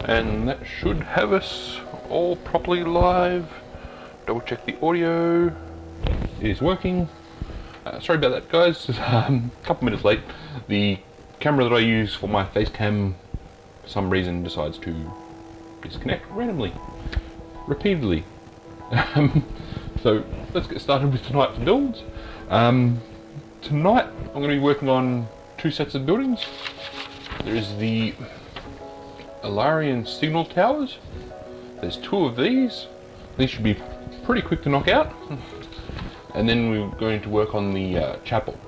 And that should have us all properly live. Double check the audio is working. Sorry about that, guys. A couple minutes late. The camera that I use for my face cam for some reason decides to disconnect randomly, repeatedly. So let's get started with tonight's builds. Tonight I'm going to be working on two sets of buildings. There is the Elarian signal towers. There's two of these. These should be pretty quick to knock out. And then we're going to work on the chapel.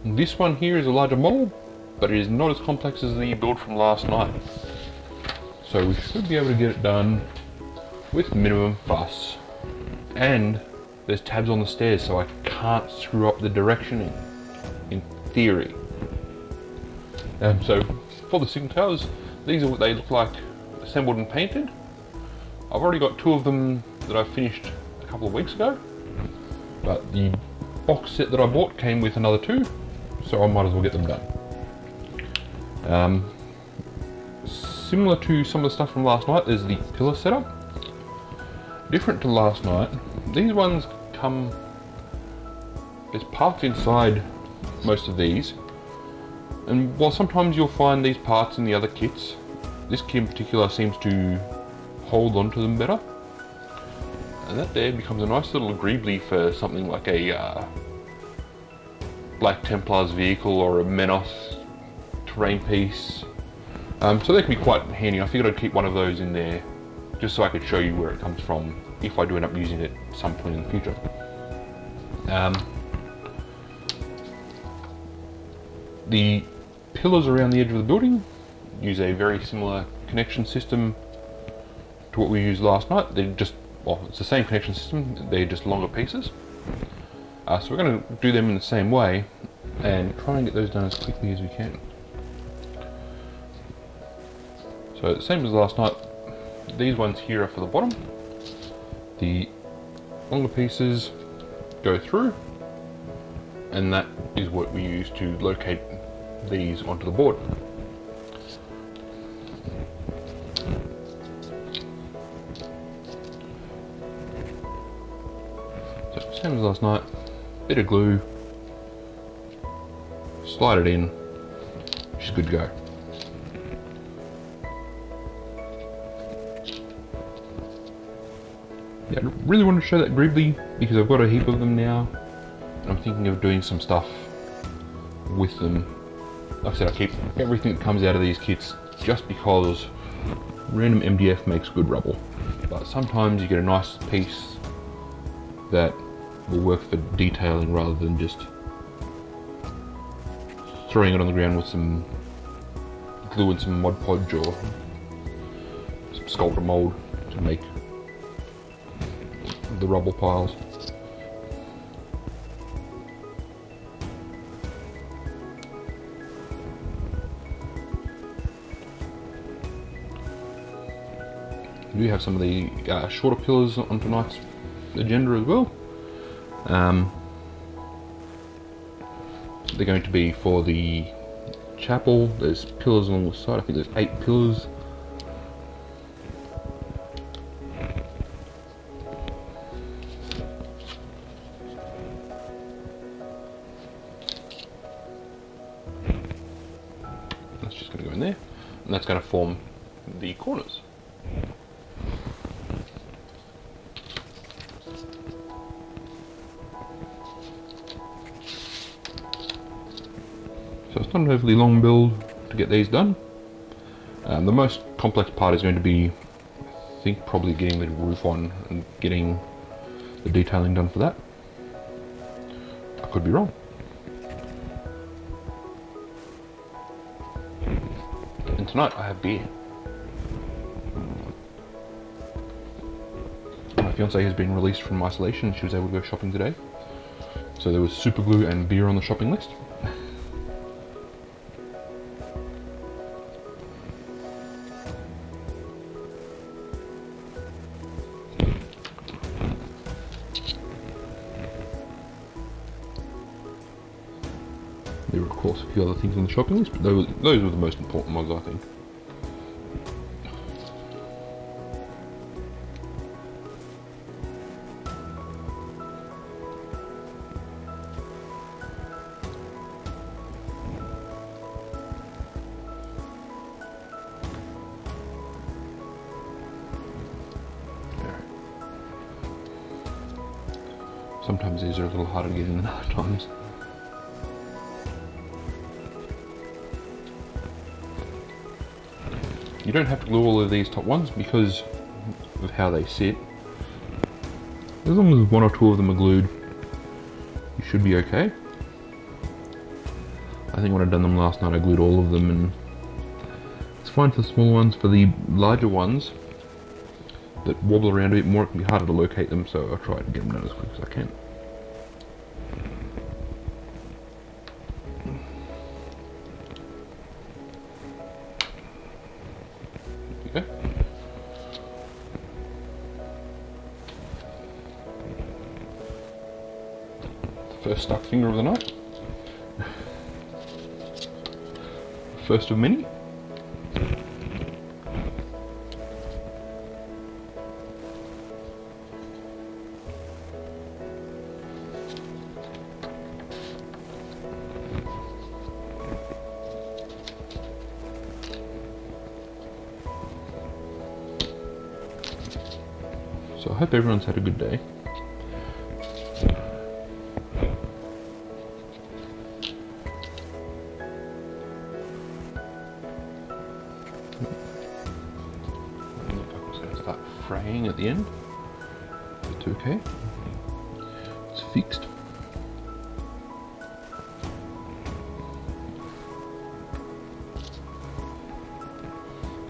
This one here is a larger model, but it is not as complex as the build from last night. So we should be able to get it done with minimum fuss. And there's tabs on the stairs, so I can't screw up the directioning, in theory. So for the signal towers, these are what they look like assembled and painted. I've already got two of them that I finished a couple of weeks ago, but the box set that I bought came with another two, so I might as well get them done. Similar to some of the stuff from last night, there's the pillar setup. Different to last night, these ones come, there's parts inside most of these, and while sometimes you'll find these parts in the other kits, this kit in particular seems to hold onto them better. And that there becomes a nice little greebly for something like a Black Templar's vehicle or a Menos terrain piece. So they can be quite handy. I figured I'd keep one of those in there just so I could show you where it comes from if I do end up using it at some point in the future. The pillars around the edge of the building use a very similar connection system to what we used last night. They're just, well, it's the same connection system, they're just longer pieces. So we're going to do them in the same way and try and get those done as quickly as we can. So the same as last night, these ones here are for the bottom. The longer pieces go through, and that is what we use to locate these onto the board. So same as last night, bit of glue, slide it in, which is good to go. Yeah, I really want to show that greebly because I've got a heap of them now, and I'm thinking of doing some stuff with them. Like I said, I keep everything that comes out of these kits just because random MDF makes good rubble. But sometimes you get a nice piece that will work for detailing rather than just throwing it on the ground with some glue and some Mod Podge or some sculptor mold to make the rubble piles. We do have some of the shorter pillars on tonight's agenda as well. They're going to be for the chapel. There's pillars along the side. I think there's 8 pillars. That's just going to go in there, and that's going to form the corners. So it's not an overly long build to get these done. The most complex part is going to be, I think, probably getting the roof on and getting the detailing done for that. I could be wrong. And tonight I have beer. My fiance has been released from isolation. She was able to go shopping today. So there was super glue and beer on the shopping list. There were of course a few other things on the shopping list, but those were the most important ones, I think. Sometimes these are a little harder to get in than other times. You don't have to glue all of these top ones because of how they sit. As long as one or two of them are glued, you should be okay. I think when I'd done them last night I glued all of them, and it's fine for the small ones. For the larger ones that wobble around a bit more, it can be harder to locate them, so I'll try to get them done as quick as I can. There we go. First stuck finger of the night. First of many. So I hope everyone's had a good day. Start fraying at the end. It's okay. It's fixed.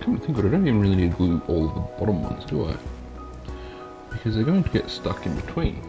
Come to think of it, I don't even really need to glue all of the bottom ones, do I? Because they're going to get stuck in between.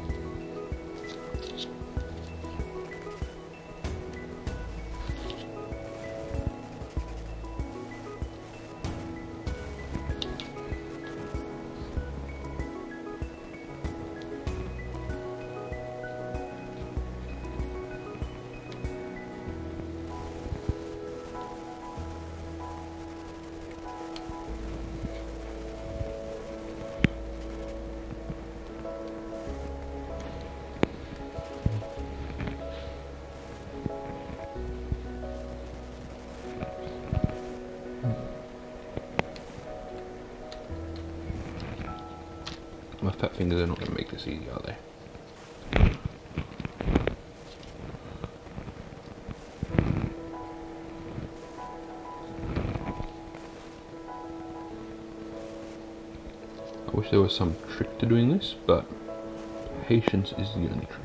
My fat fingers are not going to make this easy, are they? I wish there was some trick to doing this, but patience is the only trick.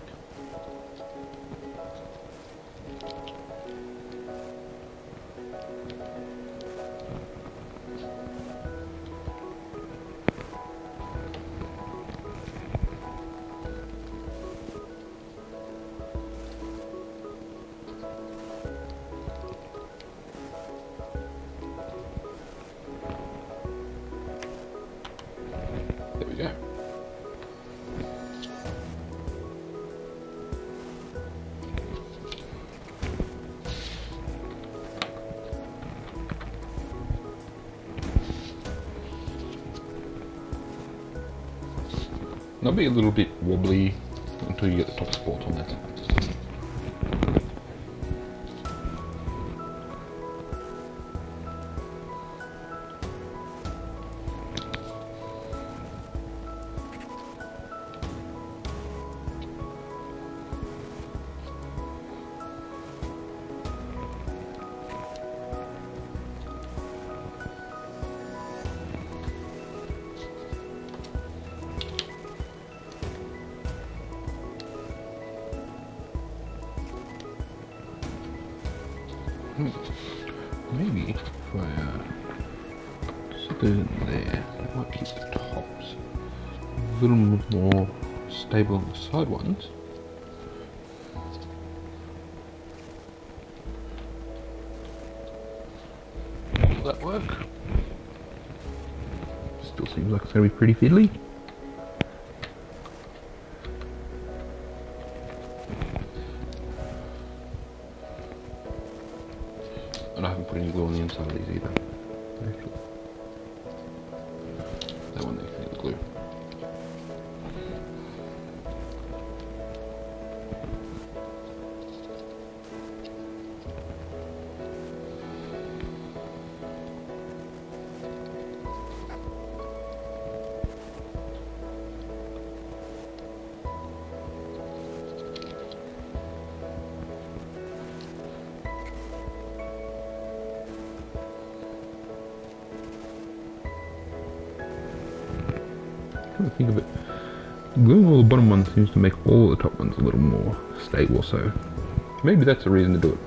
There we go. They'll be a little bit wobbly until you get the top support on that. Maybe if I stick it in there, that might keep the tops a little more stable on the side ones. Will that work? Still seems like it's going to be pretty fiddly. And I haven't put any glue on the inside of these either. Actually, that one they need glue. Come to think of it, gluing all the bottom ones seems to make all the top ones a little more stable, so maybe that's a reason to do it.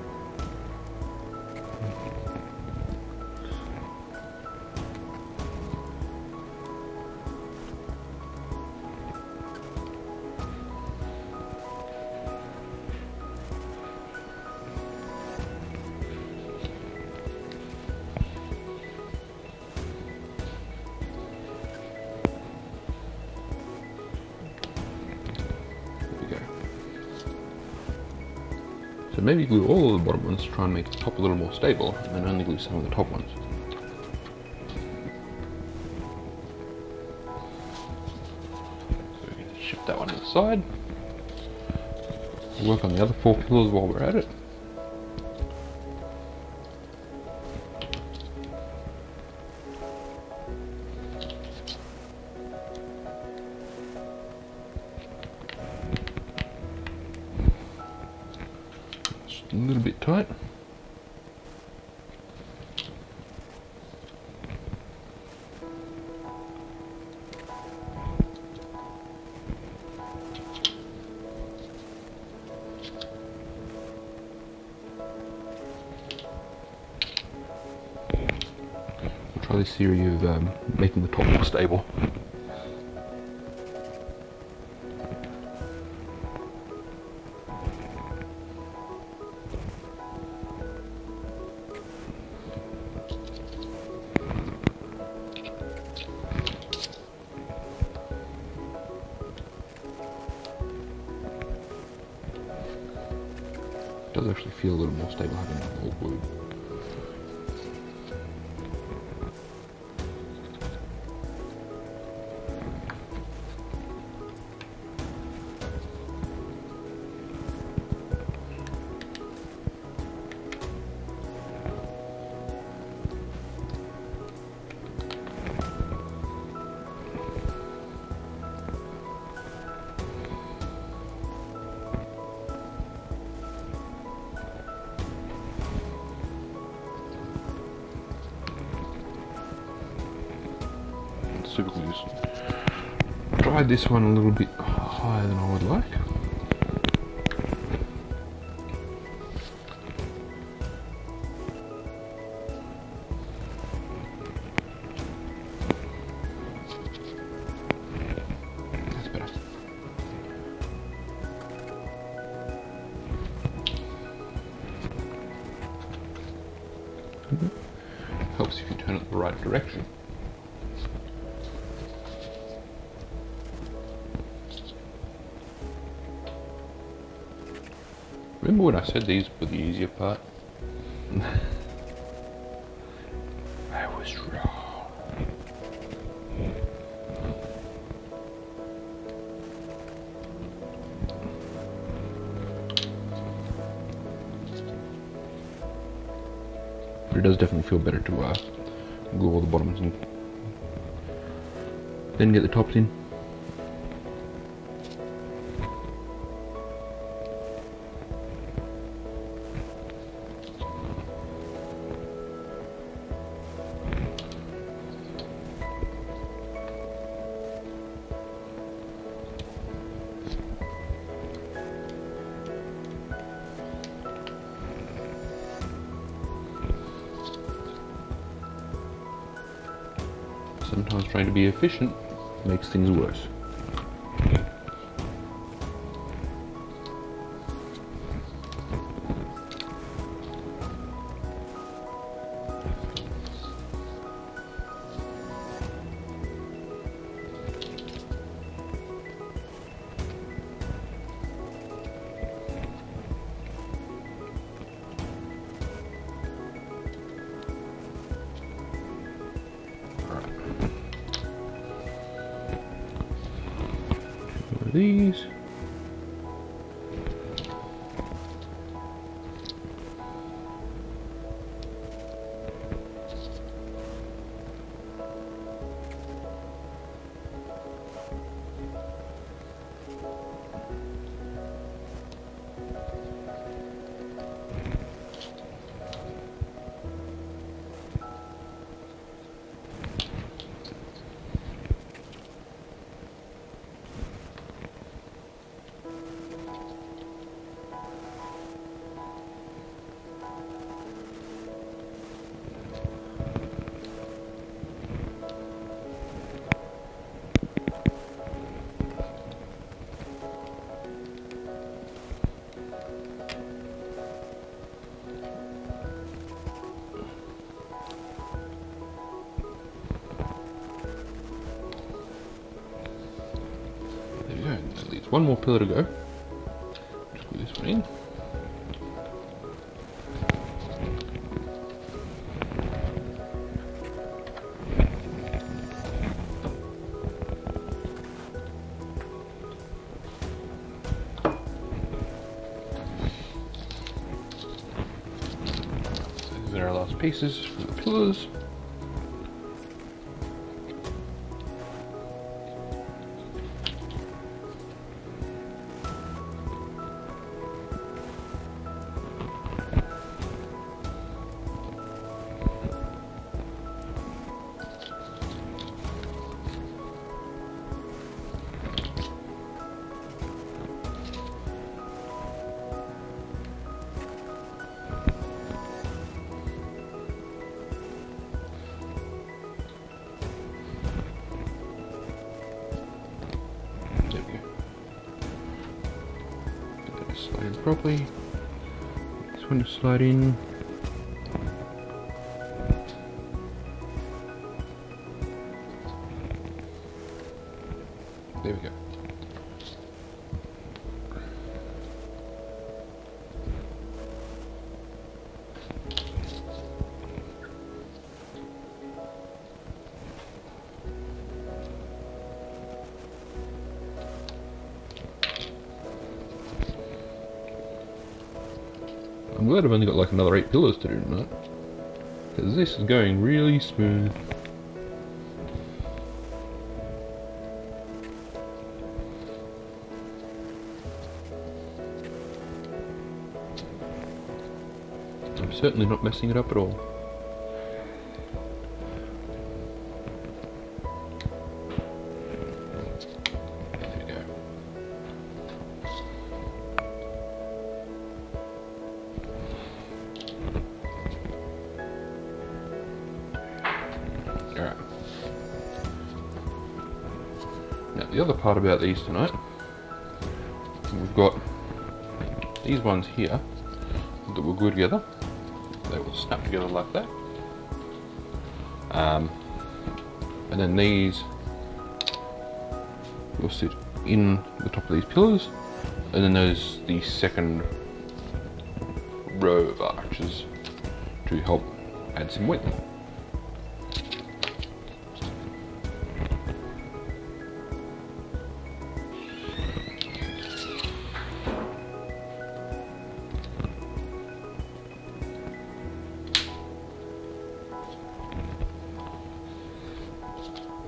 So maybe glue all of the bottom ones to try and make the top a little more stable, and then only glue some of the top ones. So we can shift that one to the side. Work on the other 4 pillars while we're at it. A little bit tight. We'll try this theory of making the top more stable. It does actually feel a little more stable having it all glued. Super glues. Tried this one a little bit higher than I would like. That's better. Helps if you turn it the right direction. Remember when I said these were the easier part? I was wrong. But it does definitely feel better to glue all the bottoms and then get the tops in. Sometimes trying to be efficient makes things worse. These. There's one more pillar to go. Just put this one in. These are our last pieces for the pillars. Slide in properly. This one to slide in. There we go. I'm glad I've only got like another 8 pillars to do tonight, because this is going really smooth. I'm certainly not messing it up at all. There we go. Alright. Now the other part about these tonight, we've got these ones here that will glue together. They will snap together like that. And then these will sit in the top of these pillars, and then there's the second row of arches to help add some width.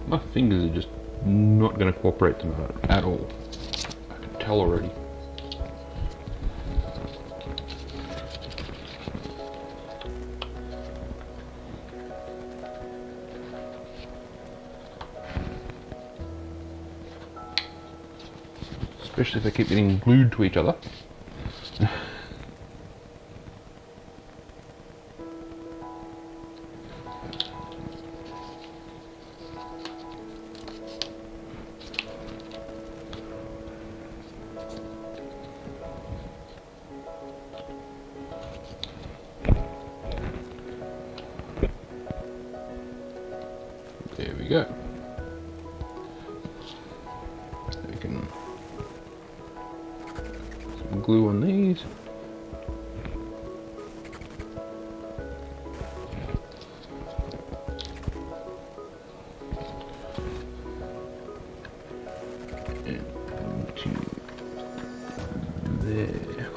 My fingers are just not going to cooperate tonight at all. I can tell already. Especially if they keep getting glued to each other. There we go. We can put some glue on these. And into there.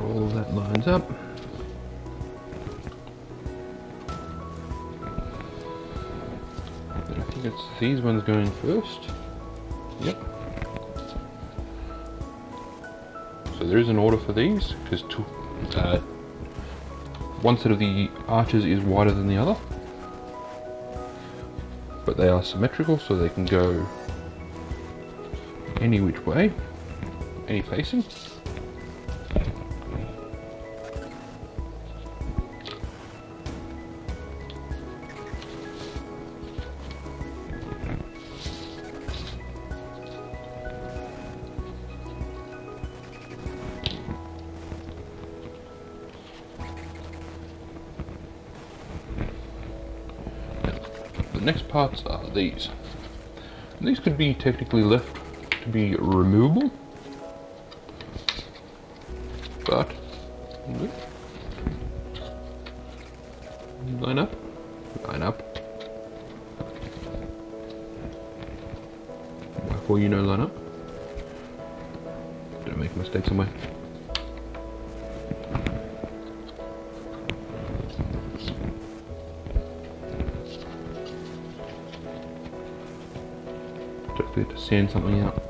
All of that lines up. But I think it's these ones going first. Yep. So there is an order for these, because one set of the arches is wider than the other, but they are symmetrical, so they can go any which way, any facing. next parts are these. And these could be technically left to be removable, but line up, line up. Before you know, line up. Don't make a mistake somewhere. Don't forget to sand something out.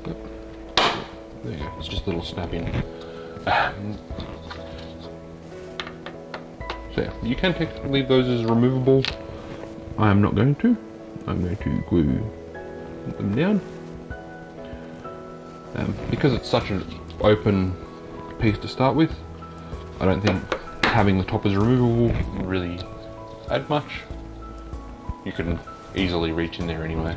Yep. There you go. It's just a little snap in. So yeah, you can technically leave those as removable. I am not going to. I'm going to glue them down. Because it's such an open piece to start with, I don't think having the top as removable would really add much. You can easily reach in there anyway.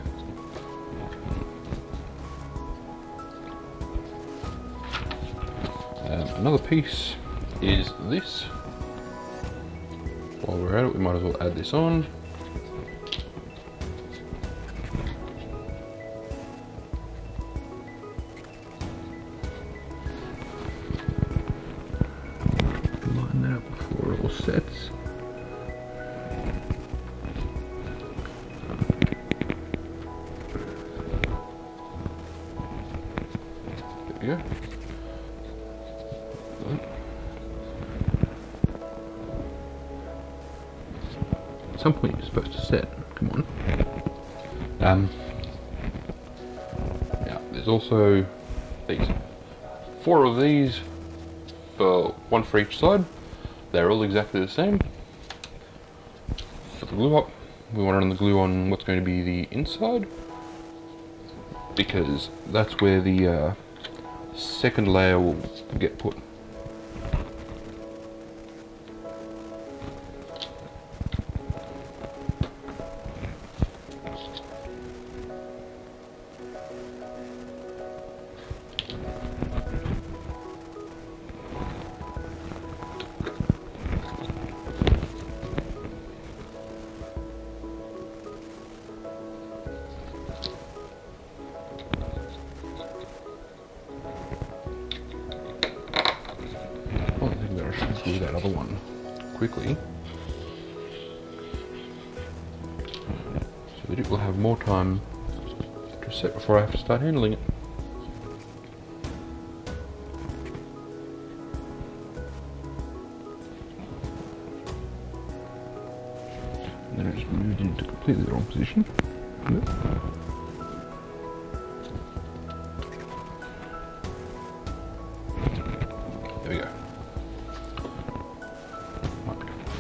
Another piece is this. While we're at it, we might as well add this on. Line that up before it all sets. There we go. At some point you're supposed to set. Come on. Yeah, there's also these. 4 of these, for 1 for each side. They're all exactly the same. For the glue up, we want to run the glue on what's going to be the inside, because that's where the second layer will get put. Do that other one quickly, so that it will have more time to set before I have to start handling it. And then it just moved into completely the wrong position. Yep. There we go.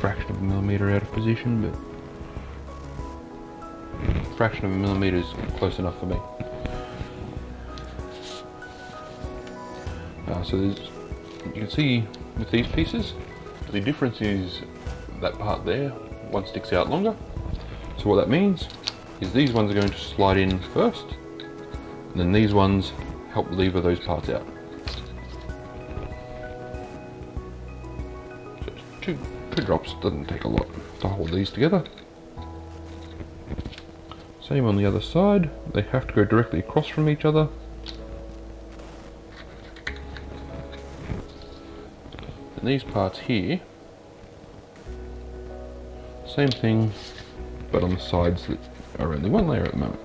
Fraction of a millimeter out of position, but fraction of a millimeter is close enough for me. So there's, you can see with these pieces, the difference is that part there, one sticks out longer. So what that means is these ones are going to slide in first, and then these ones help lever those parts out. So it's two drops, doesn't take a lot to hold these together. Same on the other side, they have to go directly across from each other. And these parts here, same thing, but on the sides that are only one layer at the moment.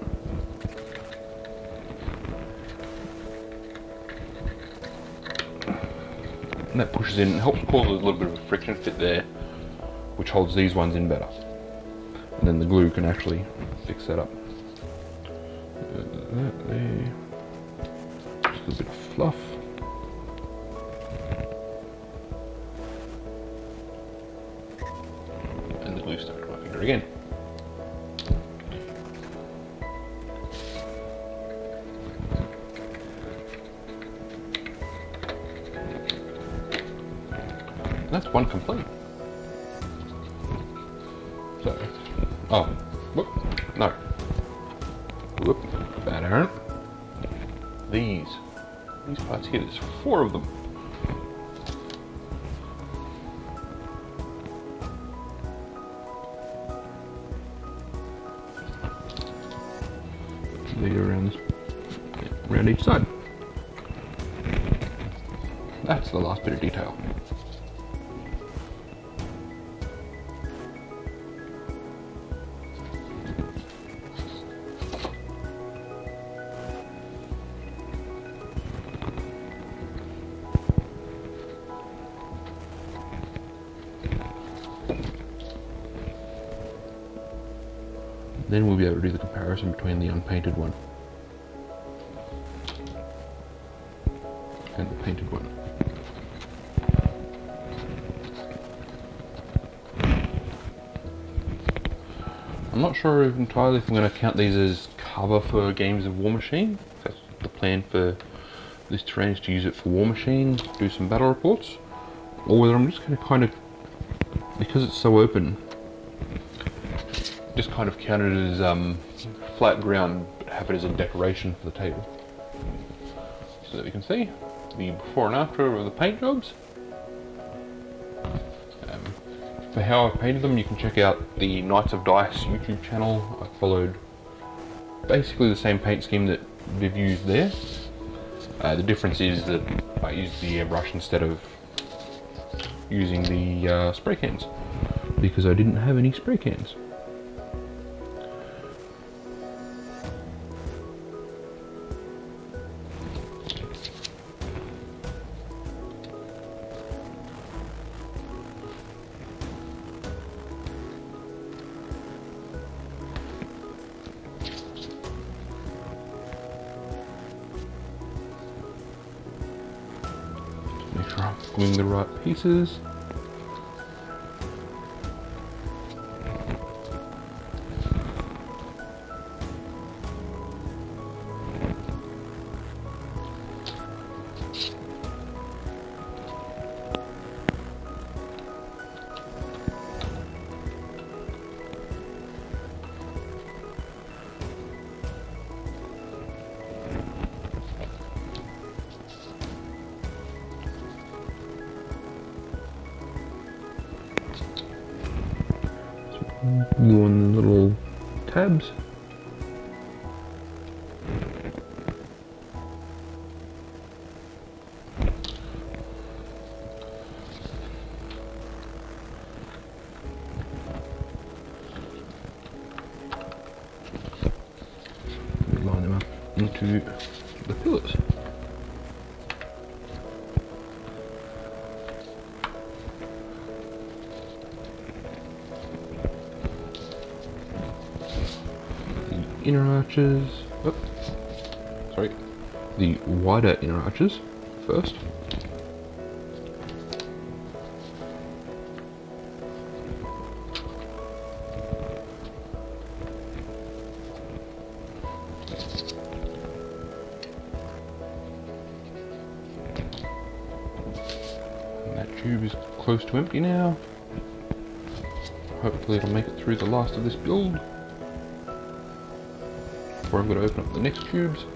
And that pushes in, helps cause a little bit of a friction fit there, which holds these ones in better. And then the glue can actually fix that up. That there. Just a little bit of fluff. And the glue stuck to my finger again. And that's one complete. So, oh, whoop, no, whoop, bad Aaron. These parts here, there's 4 of them. They go around this, around each side. That's the last bit of detail. Then we'll be able to do the comparison between the unpainted one and the painted one. I'm not sure entirely if I'm going to count these as cover for games of War Machine. That's the plan for this terrain, is to use it for War Machine, do some battle reports, or whether I'm just going to kind of, because it's so open, just kind of count it as flat ground, but have it as a decoration for the table. So that we can see the before and after of the paint jobs. For how I've painted them, you can check out the Knights of Dice YouTube channel. I followed basically the same paint scheme that they've used there. The difference is that I used the airbrush instead of using the spray cans, because I didn't have any spray cans. Make sure I'm gluing the right pieces. Glue on the little tabs. Line them up into the pillars. Inner arches, the wider inner arches first. And that tube is close to empty now. Hopefully it'll make it through the last of this build. I'm going to open up the next tubes.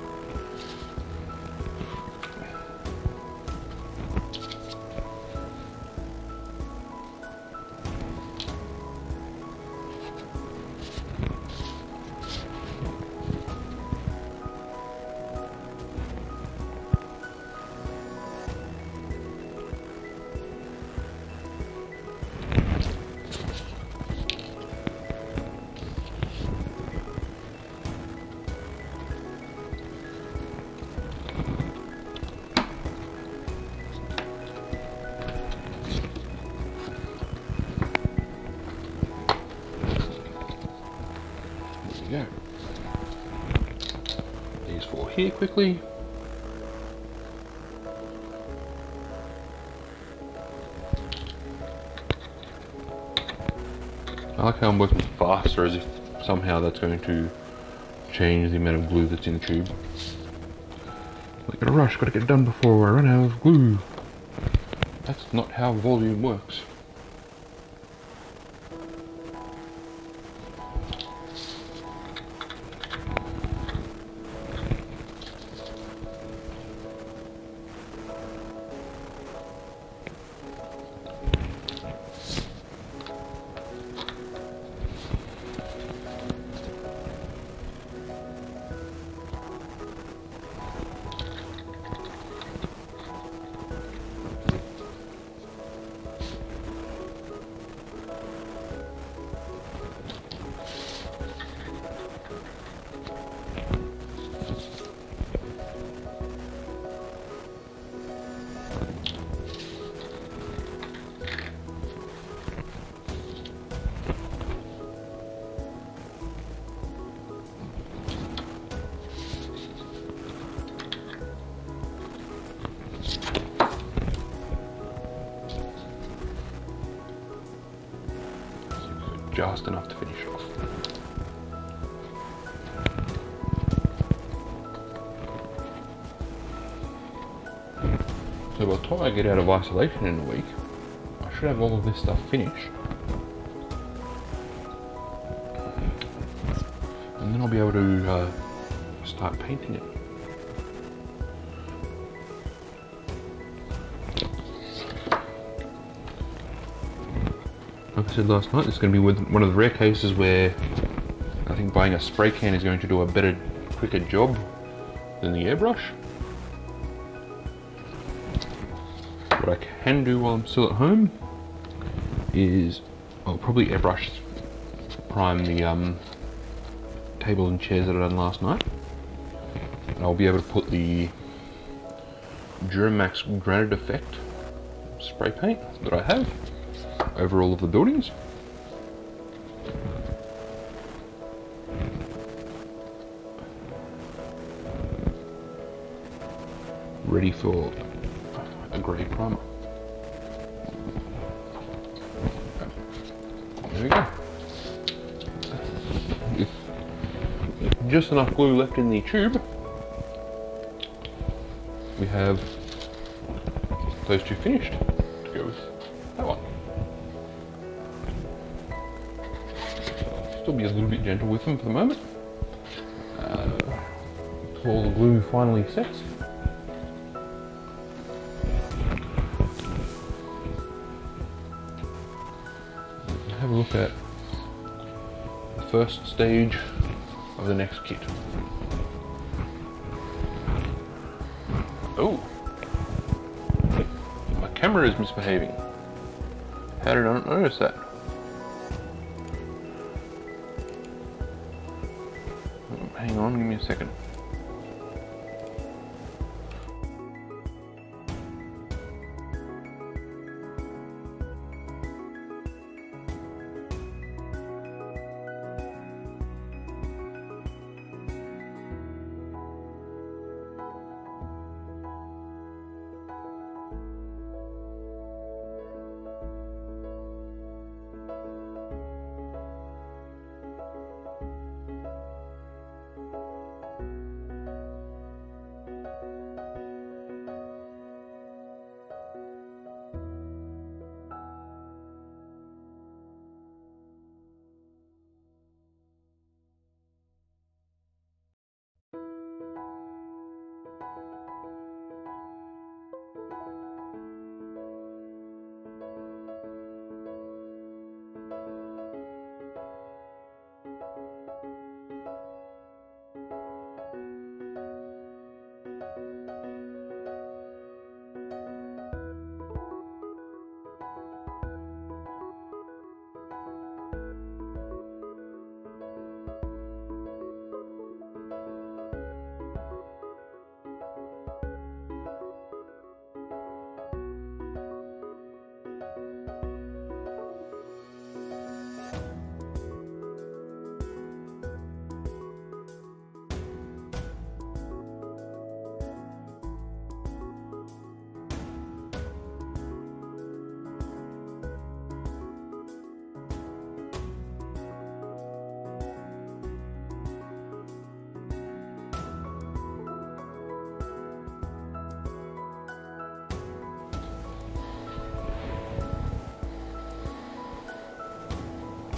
Go. These four here quickly. I like how I'm working faster, as if somehow that's going to change the amount of glue that's in the tube. Like in a rush, gotta get it done before I run out of glue. That's not how volume works. just enough to finish off. So by the time I get out of isolation in a week, I should have all of this stuff finished. And then I'll be able to start painting it. Like I said last night, this is going to be one of the rare cases where I think buying a spray can is going to do a better, quicker job than the airbrush. What I can do while I'm still at home is I'll probably airbrush prime the table and chairs that I done last night. And I'll be able to put the Duramax Granite Effect spray paint that I have over all of the buildings. Ready for a grey primer. There we go. With just enough glue left in the tube, we have those two finished to go with that one. Still be a little bit gentle with them for the moment, until all the glue finally sets. Have a look at the first stage of the next kit. Oh, my camera is misbehaving. How did I not notice that? Hang on, give me a second.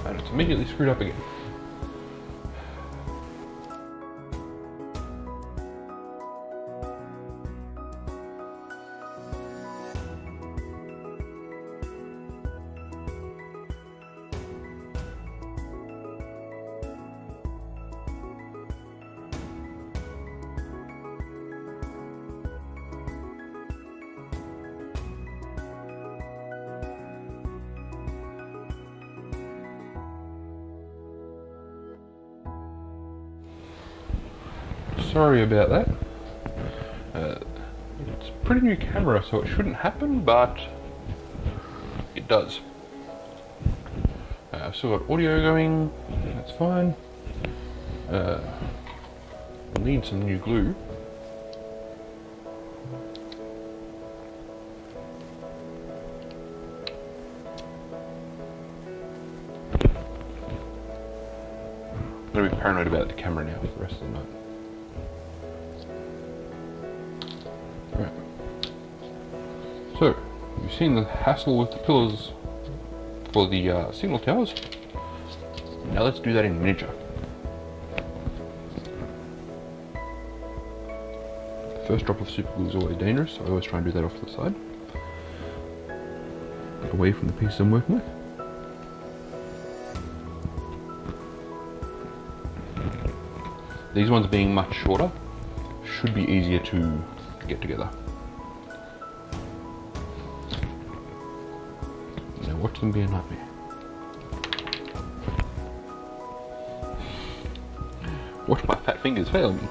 And it's immediately screwed up again. Sorry about that. It's a pretty new camera, so it shouldn't happen, but it does. I've still got audio going, that's fine. I'll need some new glue. going to be paranoid about the camera now for the rest of the night. Right. So, you've seen the hassle with the pillars for the signal towers. Now let's do that in miniature. The first drop of super glue is always dangerous, so I always try and do that off to the side. Away from the pieces I'm working with. These ones being much shorter should be easier to get together. Now watch them be a nightmare. Watch my fat fingers fail me.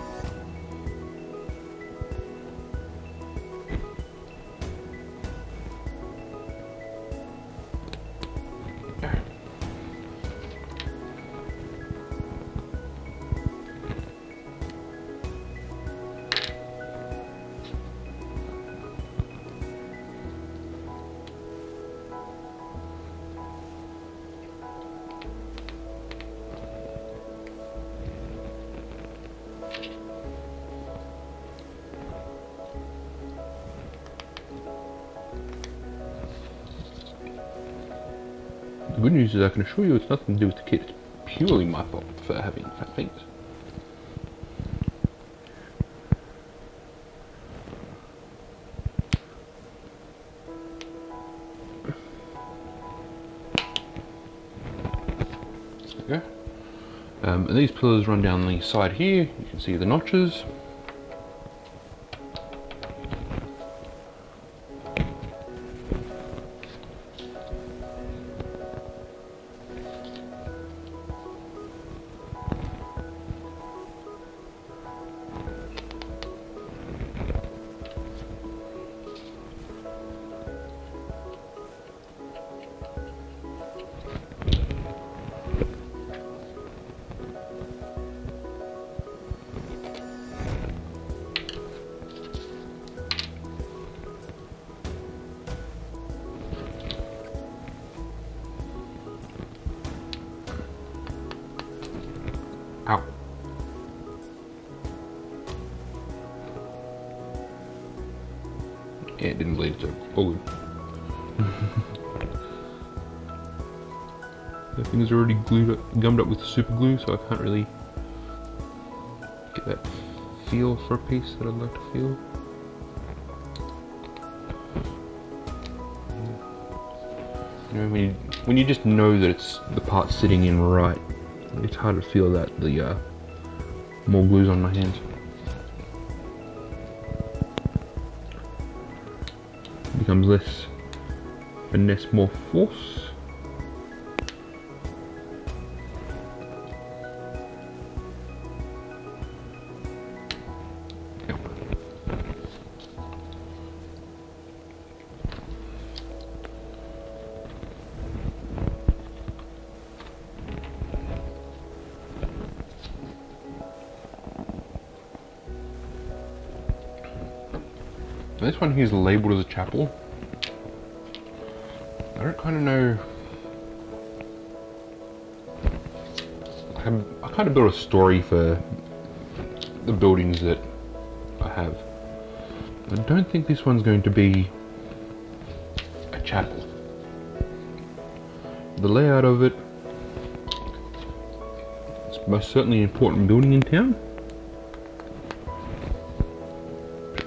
The good news is I can assure you it's nothing to do with the kit. It's purely my fault for having fat fingers. There we go. And these pillars run down the side here. You can see the notches. Ow. Yeah, it didn't bleed, so all good. The thing is already gummed up with super glue, so I can't really get that feel for a piece that I'd like to feel. You know, when you just know that it's the part sitting in right, it's hard to feel that the more glue's on my hands. It becomes less finesse, more force. Yep. This one here is labelled as a chapel. I don't kind of know. I kind of built a story for the buildings that I have. I don't think this one's going to be a chapel. The layout of it, it's most certainly an important building in town.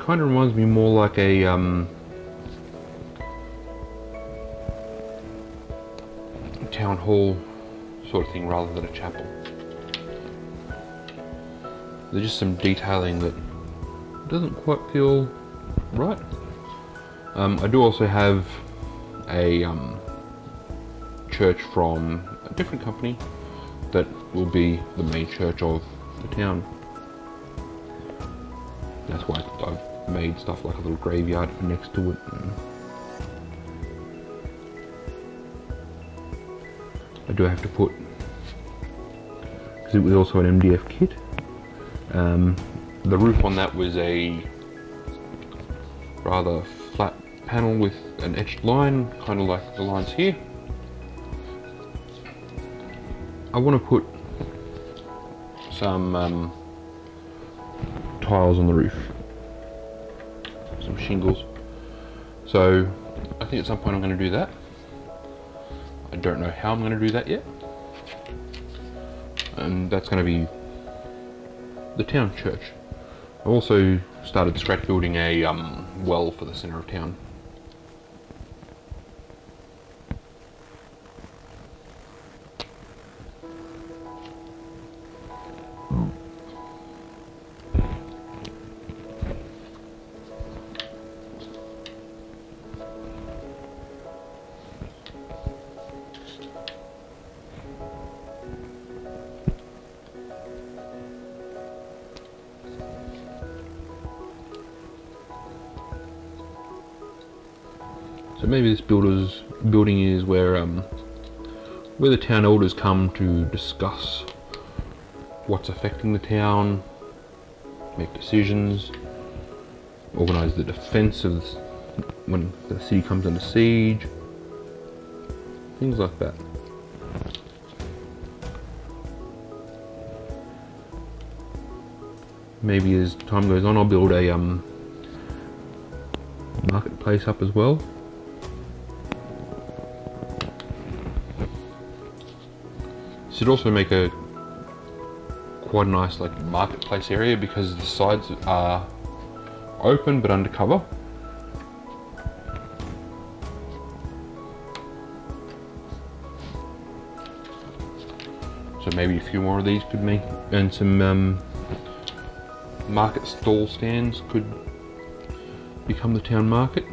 Kind of reminds me more like a town hall sort of thing rather than a chapel. There's just some detailing that doesn't quite feel right. I do also have a church from a different company that will be the main church of the town. That's why I've made stuff like a little graveyard next to it. I do have to put, because it was also an MDF kit, the roof on that was a rather flat panel with an etched line, kind of like the lines here. I want to put some tiles on the roof, some shingles. So I think at some point I'm going to do that. I don't know how I'm going to do that yet. And that's going to be the town church. I also started scratch building a well for the centre of town. So maybe this building is where the town elders come to discuss what's affecting the town, make decisions, organise the defence of when the city comes under siege, things like that. Maybe as time goes on, I'll build a marketplace up as well. Should also make a quite a nice like marketplace area because the sides are open but undercover. So maybe a few more of these could make, and some market stall stands could become the town market.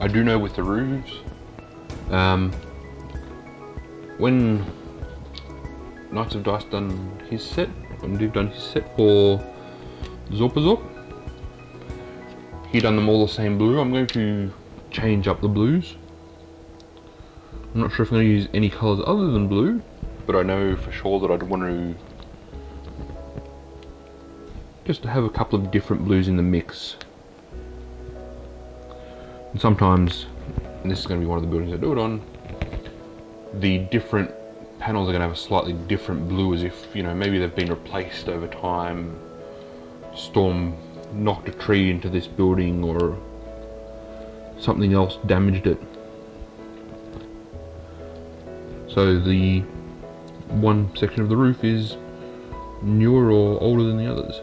I do know with the roofs, when Knights of Dice done his set, when Div done his set for Zorpazorp, he done them all the same blue. I'm going to change up the blues. I'm not sure if I'm going to use any colours other than blue, but I know for sure that I'd want to just have a couple of different blues in the mix. And sometimes, and this is going to be one of the buildings I do it on, the different panels are going to have a slightly different blue, as if, you know, maybe they've been replaced over time. Storm knocked a tree into this building or something else damaged it. So the one section of the roof is newer or older than the others.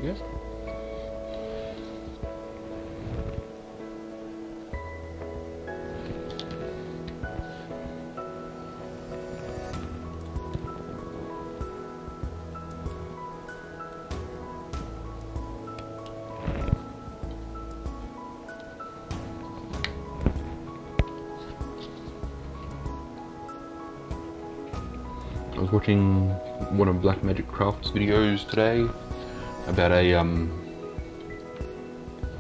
Yeah. I was watching one of Black Magic Craft's videos today about a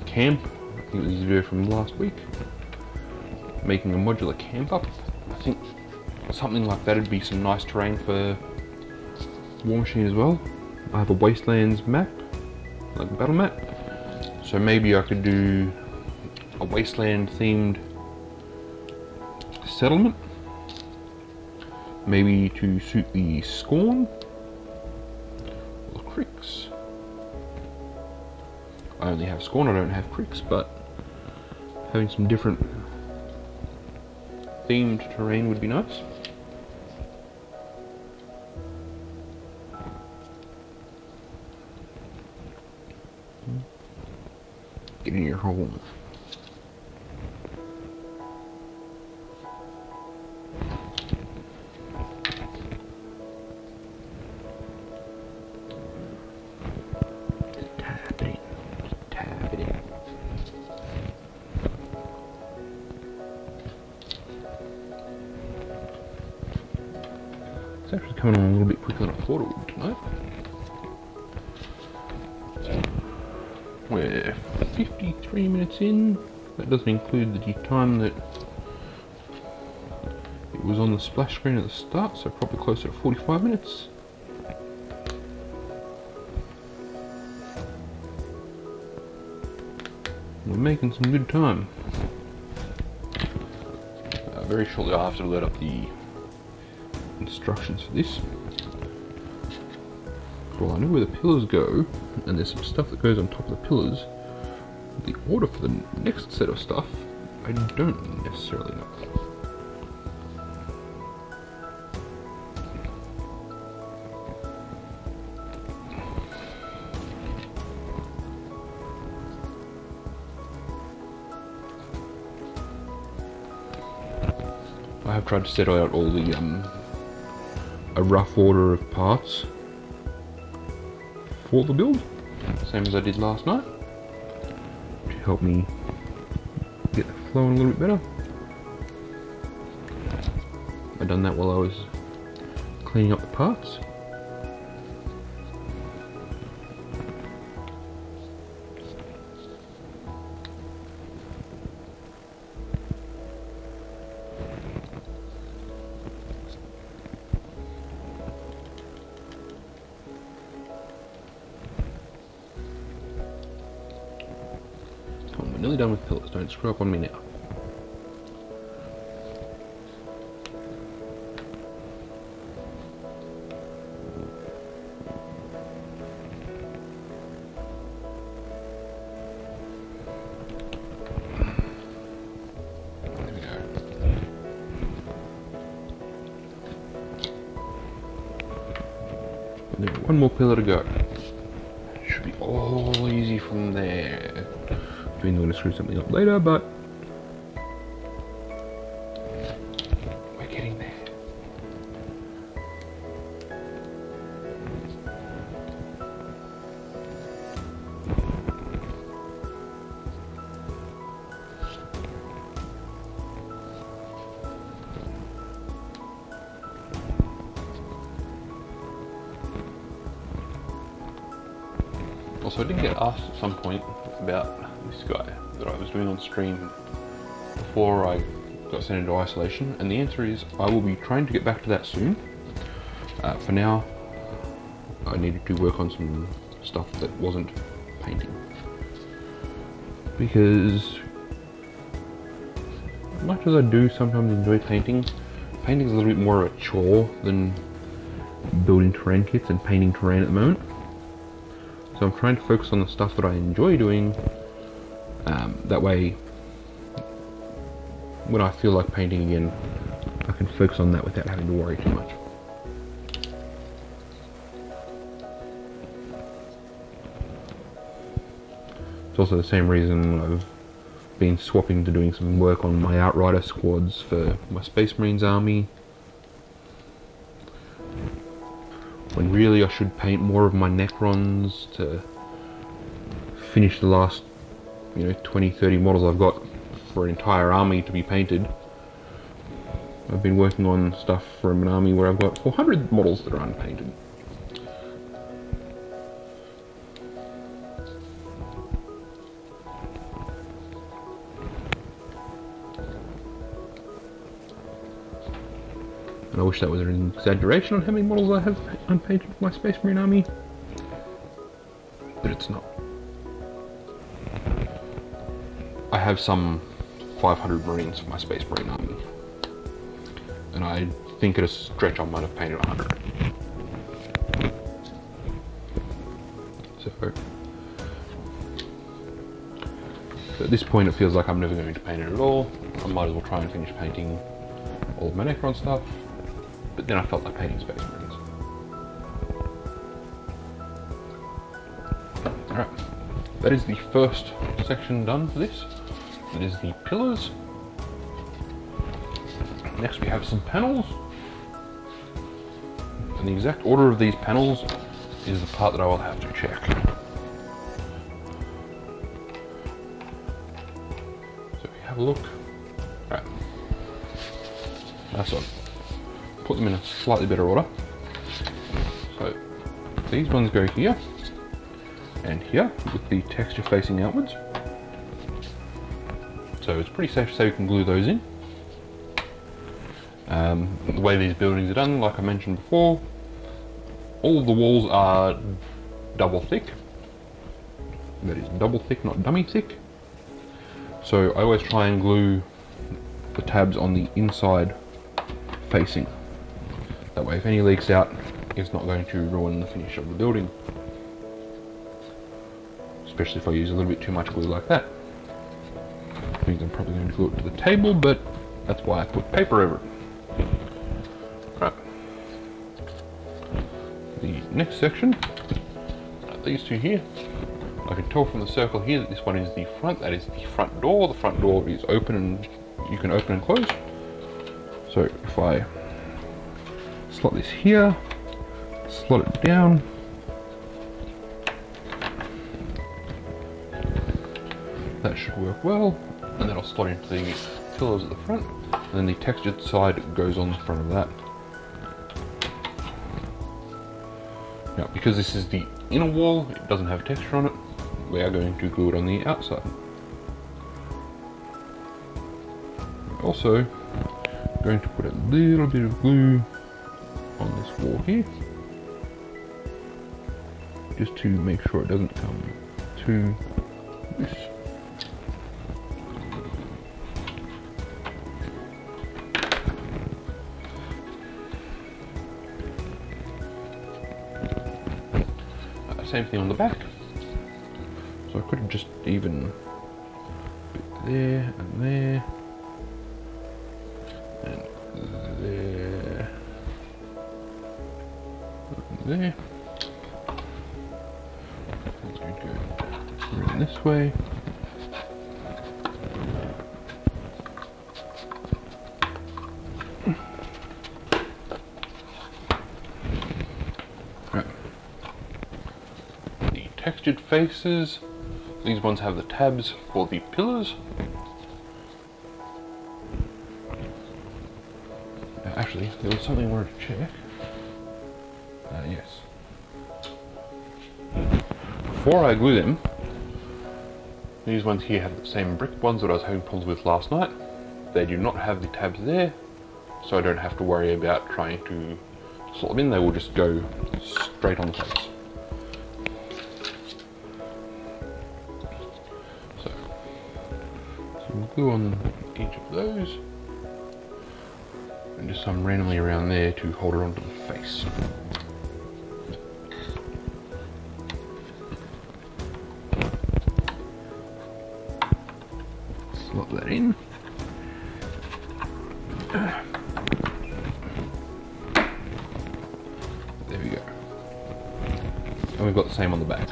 camp. I think it was a video from last week, making a modular camp up. I think something like that would be some nice terrain for War Machine as well. I have a Wastelands map, like a battle map, so maybe I could do a Wasteland themed settlement, maybe to suit the Scorn or the Cricks. I only have Scorn, I don't have Cricks, but having some different themed terrain would be nice. Get in your hole. It's actually coming on a little bit quicker than I thought it would tonight. We're 53 minutes in. That doesn't include the time that it was on the splash screen at the start, so probably closer to 45 minutes. We're making some good time. Very shortly I have to load up the instructions for this. Well, I know where the pillars go, and there's some stuff that goes on top of the pillars. The order for the next set of stuff, I don't necessarily know. I have tried to set out all the a rough order of parts for the build, same as I did last night, to help me get the flowing a little bit better. I done that while I was cleaning up the parts. Nearly done with pillars, don't screw up on me now. There we go. And then one more pillar to go. Should be all easy from there. I'm going to screw something up later, but we're getting there. Also, I did get asked at some point about this guy that I was doing on stream before I got sent into isolation, and the answer is I will be trying to get back to that soon. For now, I needed to work on some stuff that wasn't painting, because much as I do sometimes enjoy painting, painting is a little bit more of a chore than building terrain kits and painting terrain at the moment. So I'm trying to focus on the stuff that I enjoy doing. That way, when I feel like painting again, I can focus on that without having to worry too much. It's also the same reason I've been swapping to doing some work on my Outrider squads for my Space Marines army. When really I should paint more of my Necrons to finish the last 20-30 models I've got for an entire army to be painted. I've been working on stuff from an army where I've got 400 models that are unpainted. And I wish that was an exaggeration on how many models I have unpainted for my Space Marine army, but it's not. I have some 500 Marines for my Space Marine army, and I think at a stretch I might have painted 100. So at this point it feels like I'm never going to paint it at all. I might as well try and finish painting all of my Necron stuff, but then I felt like painting Space Marines. Alright, that is the first section done for this. That is the pillars. Next we have some panels. And the exact order of these panels is the part that I will have to check. So if you have a look. Right. That's on. Put them in a slightly better order. So these ones go here and here with the texture facing outwards. So it's pretty safe to say we can glue those in. The way these buildings are done, like I mentioned before, all of the walls are double thick. That is double thick, not dummy thick. So I always try and glue the tabs on the inside facing. That way if any leaks out, it's not going to ruin the finish of the building. Especially if I use a little bit too much glue like that. I think I'm probably going to glue it to the table, but that's why I put paper over it. Right. The next section, these two here. I can tell from the circle here that this one is the front, that is the front door. The front door is open and you can open and close. So if I slot this here, slot it down, that should work well, and then I'll slot into the pillars at the front, and then the textured side goes on the front of that. Now, because this is the inner wall, it doesn't have texture on it, we are going to glue it on the outside. We're also going to put a little bit of glue on this wall here, just to make sure it doesn't come too loose. Same thing on the back. So I could have just even bit there and there and there and there. It's going to go around this way. Textured faces, these ones have the tabs for the pillars. Actually, there was something I wanted to check. Yes. Before I glue them, these ones here have the same brick ones that I was having problems with last night. They do not have the tabs there, so I don't have to worry about trying to slot them in. They will just go straight on the face. Glue on each of those and just some randomly around there to hold it onto the face. Slot that in. There we go. And we've got the same on the back.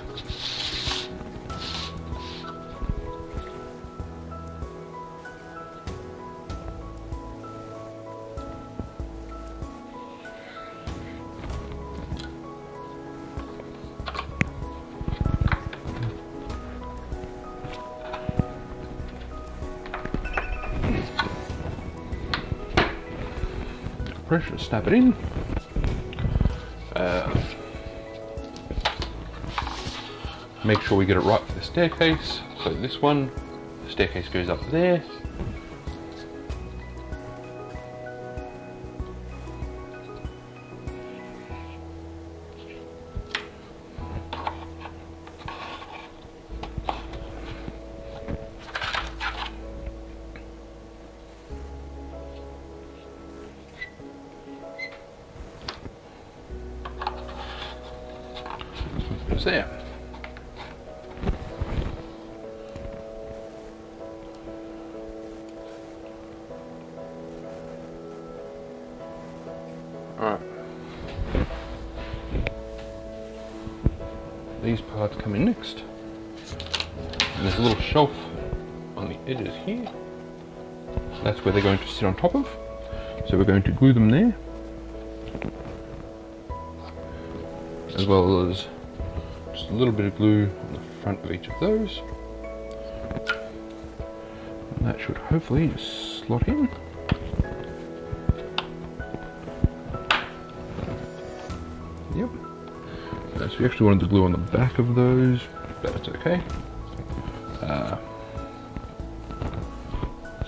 Pressure, snap it in. Make sure we get it right for the staircase. So this one, the staircase goes up there. There. Alright. These parts come in next. And there's a little shelf on the edges here. That's where they're going to sit on top of. So we're going to glue them there. As well as just a little bit of glue on the front of each of those. And that should hopefully just slot in. Yep. So we actually wanted the glue on the back of those, but it's okay.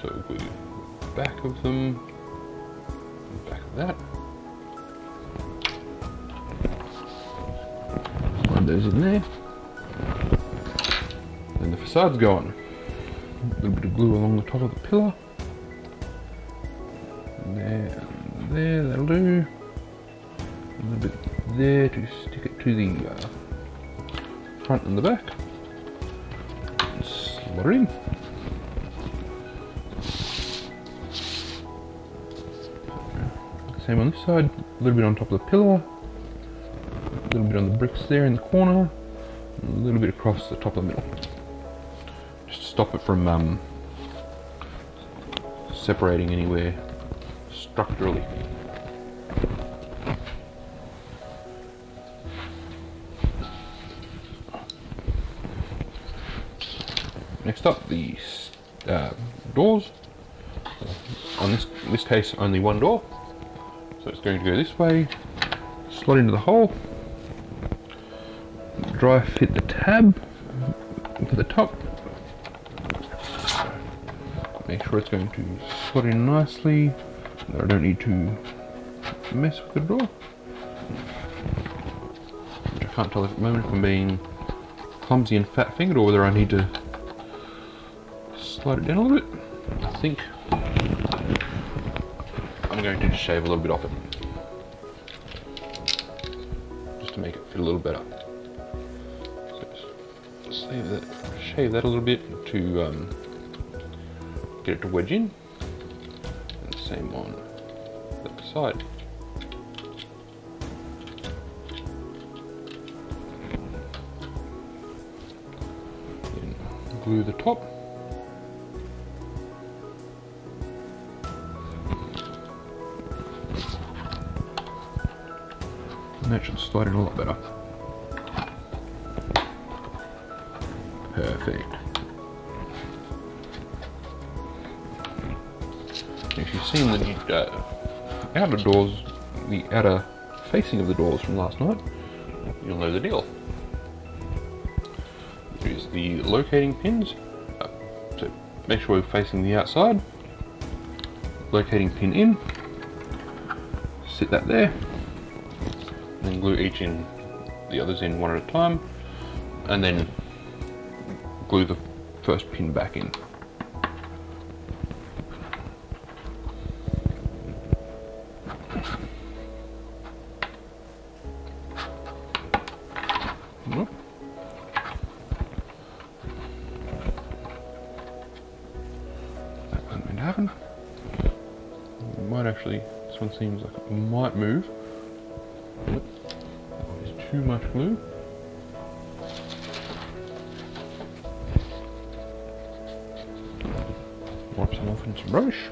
So glue the back of them, the back of that. Slide those in there. Then the facades go on. little bit of glue along the top of the pillar. There, there, that'll do. A little bit there to stick it to the front and the back. And slot it in. Same on this side, a little bit on top of the pillar, a little bit on the bricks there in the corner, and a little bit across the top of the middle. Just to stop it from separating anywhere structurally. Next up, the doors. On this case, only one door. So it's going to go this way, slot into the hole, dry fit the tab to the top, make sure it's going to slot in nicely, I don't need to mess with the door, which I can't tell at the moment if I'm being clumsy and fat fingered or whether I need to slide it down a little bit. I think I'm going to shave a little bit off it, just to make it fit a little better. So shave that a little bit to get it to wedge in, and the same on the other side. Then glue the top. And that should slide in a lot better. Perfect. If you've seen the outer doors, the outer facing of the doors from last night, you'll know the deal. Here's the locating pins. So make sure we're facing the outside. Locating pin in. Sit that there. And glue each in, the others in one at a time, and then glue the first pin back in. That wasn't going to happen. We might actually, this one seems like it might move. There's too much glue. Wipe some off in some rubbish.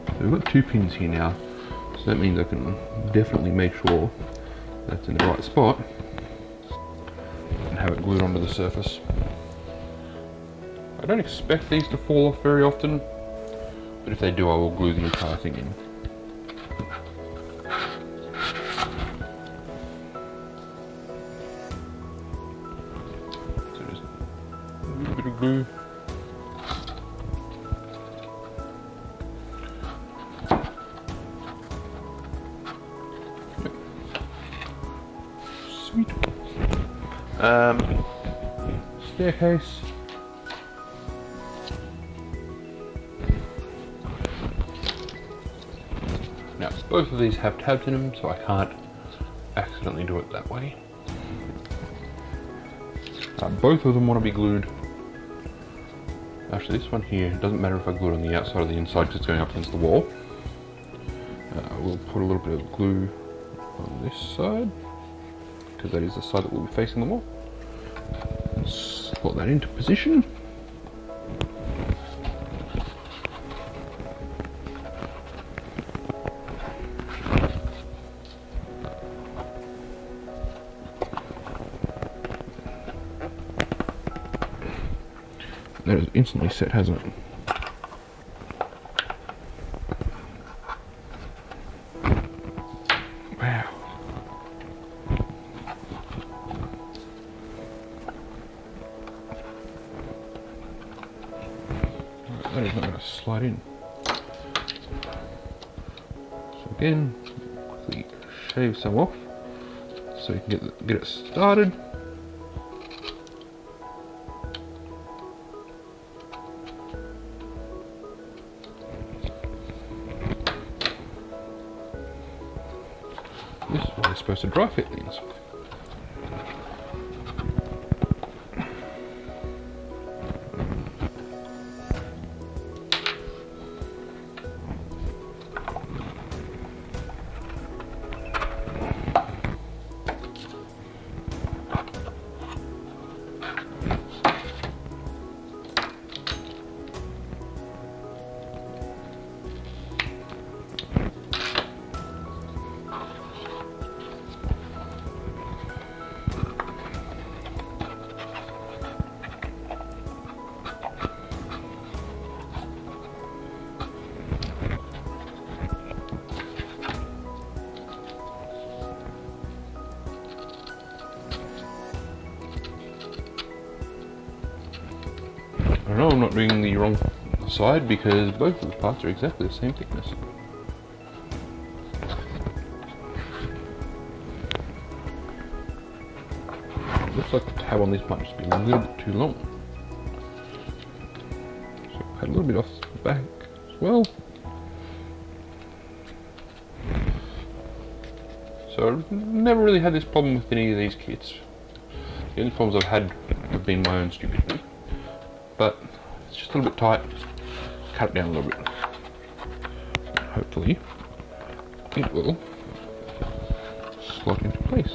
So we've got two pins here now, so that means I can definitely make sure that's in the right spot and have it glued onto the surface. I don't expect these to fall off very often, but if they do, I will glue the entire thing in. So just a little bit of glue. Sweet. Staircase. Now, both of these have tabs in them, so I can't accidentally do it that way. Both of them want to be glued. Actually, this one here, it doesn't matter if I glue it on the outside or the inside because it's going up against the wall. We'll put a little bit of glue on this side, because that is the side that will be facing the wall. Slot that into position. That is instantly set, hasn't it? Wow. Right, that is not going to slide in. So again, quickly shave some off so you can get it started. supposed to dry fit things. I know I'm not doing the wrong side because both of the parts are exactly the same thickness. Looks like the tab on this might just be a little bit too long. So I've had a little bit off the back as well. So I've never really had this problem with any of these kits. The only problems I've had have been my own stupidity. But it's just a little bit tight. Cut it down a little bit. Hopefully it will slot into place.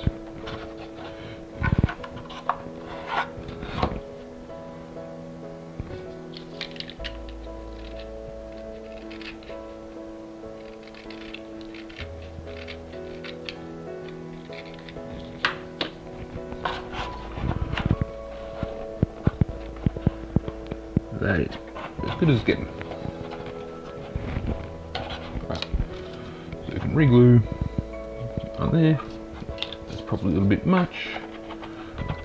That is as good as it's getting. Right. So we can re-glue on there. That's probably a little bit much,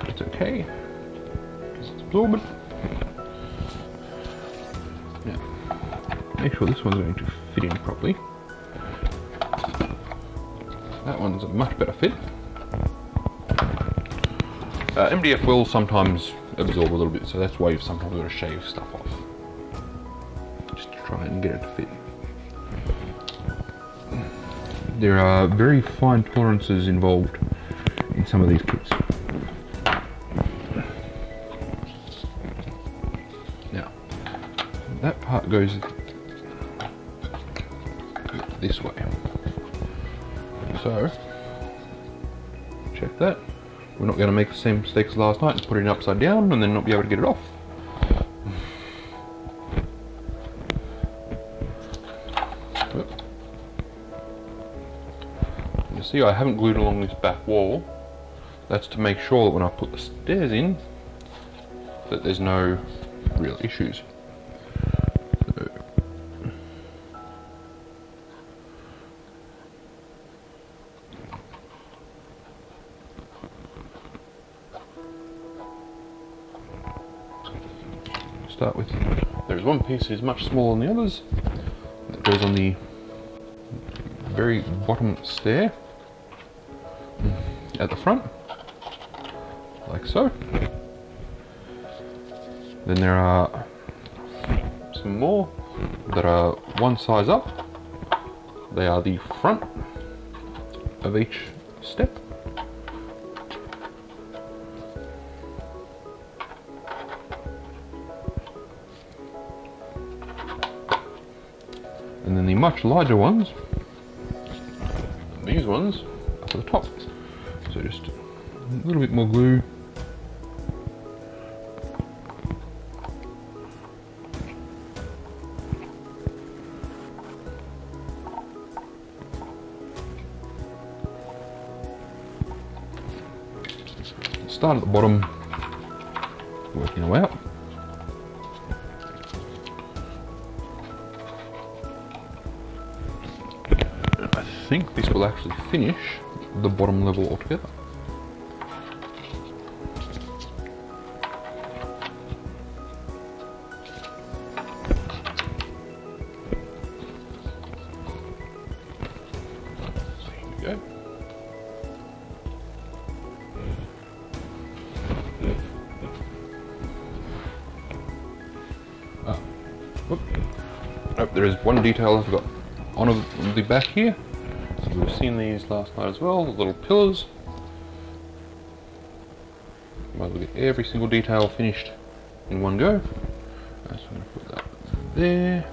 but it's okay. It's absorbent. Now, make sure this one's going to fit in properly. That one's a much better fit. MDF will sometimes absorb a little bit, so that's why you've sometimes got to shave stuff off. Just to try and get it to fit. There are very fine tolerances involved in some of these kits. Now, that part goes this way. So, check that. We're not going to make the same mistake as last night and put it upside down and then not be able to get it off. You see, I haven't glued along this back wall. That's to make sure that when I put the stairs in, that there's no real issues. Start with, there's one piece that is much smaller than the others that goes on the very bottom stair at the front, like so. Then there are some more that are one size up. They are the front of each step. And then the much larger ones, these ones, up at the top. So just a little bit more glue. Start at the bottom, working our way up. I think this will actually finish the bottom level altogether. So here we go. Oh, there is one detail I forgot. On the back here, We were seeing these last night as well, the little pillars. Might as well get every single detail finished in one go. So I'm going to put that there.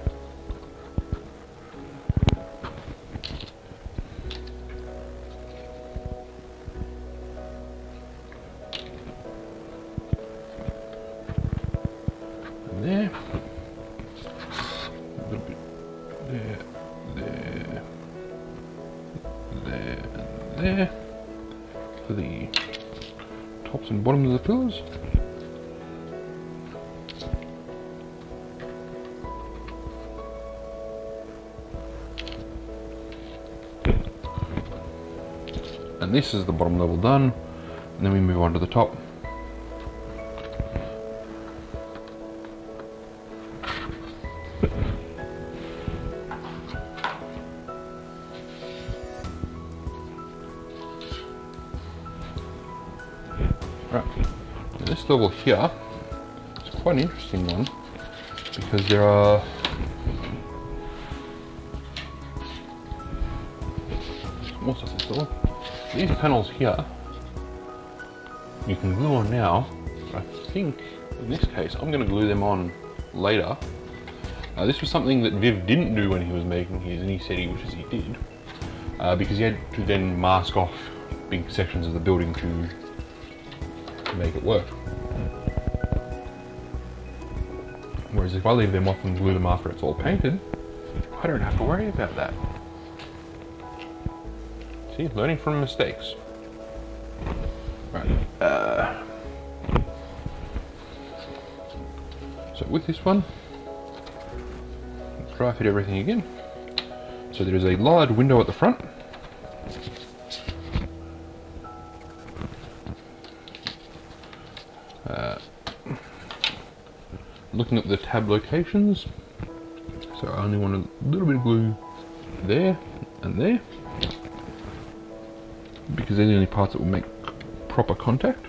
And there. A little bit there, there, there, and there. For the tops and bottoms of the pillars. And this is the bottom level done, and then we move on to the top. Right, now this level here is quite an interesting one because there are more stuff to install. These panels here you can glue on now, but I think in this case I'm going to glue them on later. This was something that Viv didn't do when he was making his, and he said he wishes he did, because he had to then mask off big sections of the building to make it work. Whereas if I leave them off and glue them after it's all painted, I don't have to worry about that. See, learning from mistakes. Right. So with this one, let's dry fit everything again. So there is a large window at the front. Looking at the tab locations, so I only want a little bit of glue there and there, because they're the only parts that will make proper contact.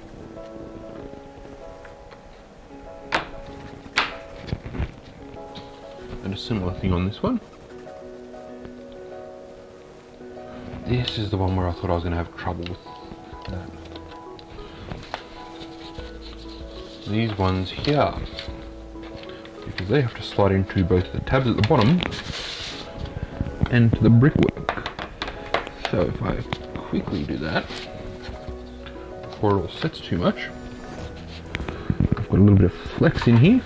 And a similar thing on this one. This is the one where I thought I was going to have trouble with that. These ones here, because they have to slide into both the tabs at the bottom and to the brickwork. So if I quickly do that before it all sets too much, I've got a little bit of flex in here.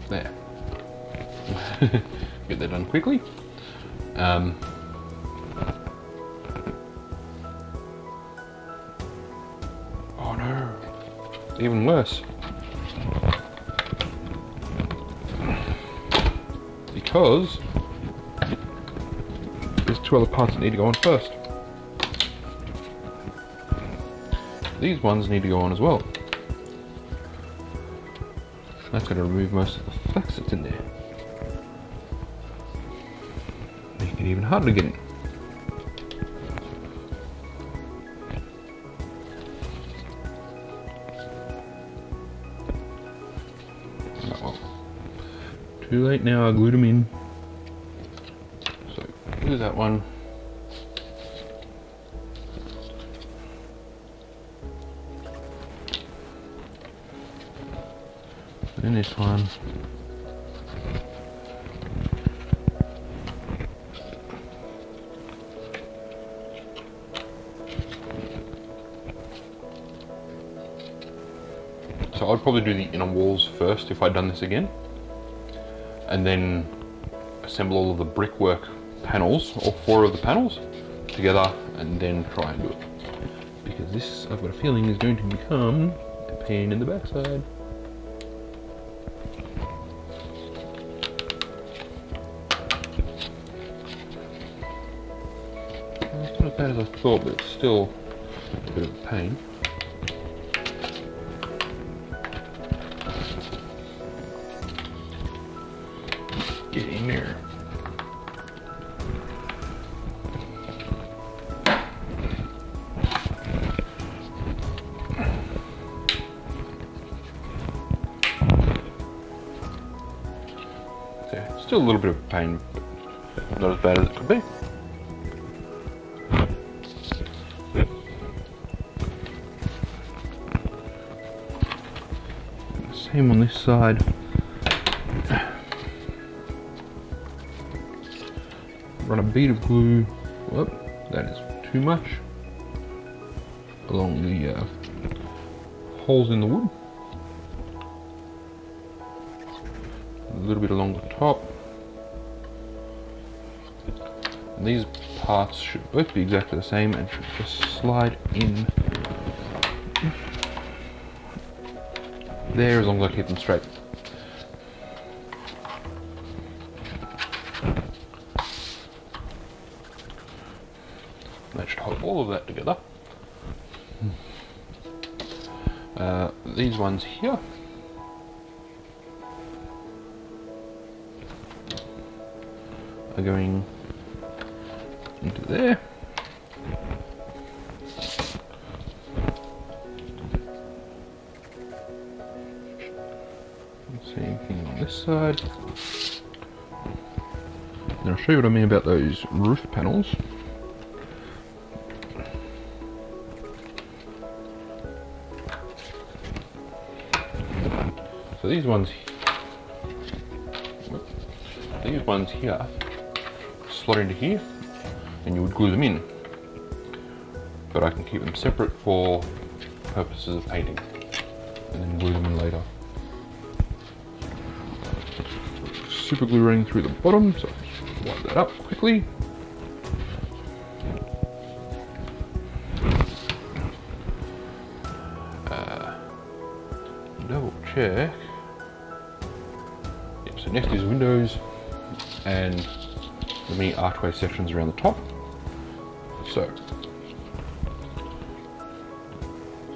There. Get that done quickly. Oh no, even worse. Because there's two other parts that need to go on first. These ones need to go on as well. That's going to remove most of the flex that's in there. Make it even harder to get in. Oh, well. Too late now, I glued them in. So, glue that one. And this one. So I'd probably do the inner walls first if I'd done this again, and then assemble all of the brickwork panels, all 4 of the panels together, and then try and do it. Because this, I've got a feeling, is going to become a pain in the backside. It's not as bad as I thought, but it's still a bit of a pain. Get in there. there. Still a little bit of a pain, but not as bad as it could be. Same on this side. Run a bead of glue. Whoop, that is too much. Along the holes in the wood. A little bit along the top. And these parts should both be exactly the same and should just slide in there as long as I keep them straight. That should hold all of that together. These ones here are going into there. Same thing on this side. And I'll show you what I mean about those roof panels. So these ones here slot into here, and you would glue them in. But I can keep them separate for purposes of painting, and then glue them in later. Super glue running through the bottom, so wipe that up quickly. Double check. Yep, so next is windows and the mini archway sections around the top. So,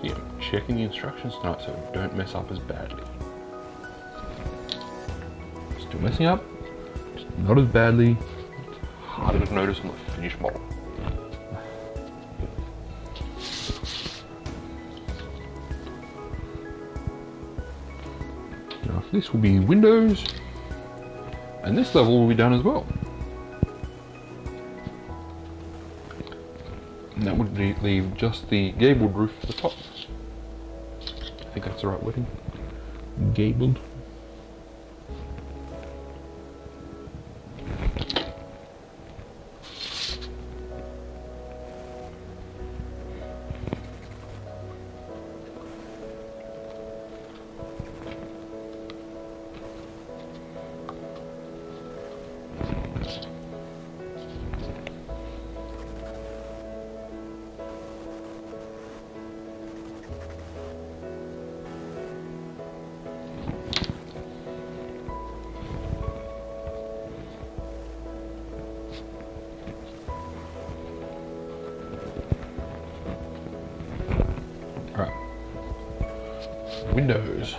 yeah, checking the instructions tonight so we don't mess up as badly. Still messing up, just not as badly. It's harder to notice on the finished model. Now this will be windows, and this level will be done as well. And that would leave just the gabled roof at the top. I think that's the right wording. Gabled. Windows.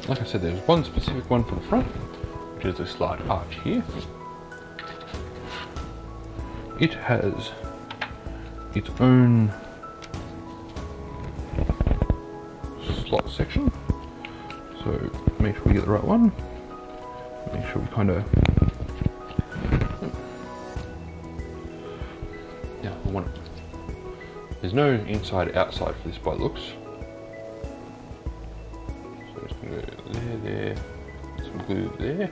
Like I said, there's one specific one for the front, which is this large arch here. It has its own slot section, so make sure we get the right one. Make sure we kind of there's no inside outside for this by the looks. So just gonna go there, some glue there.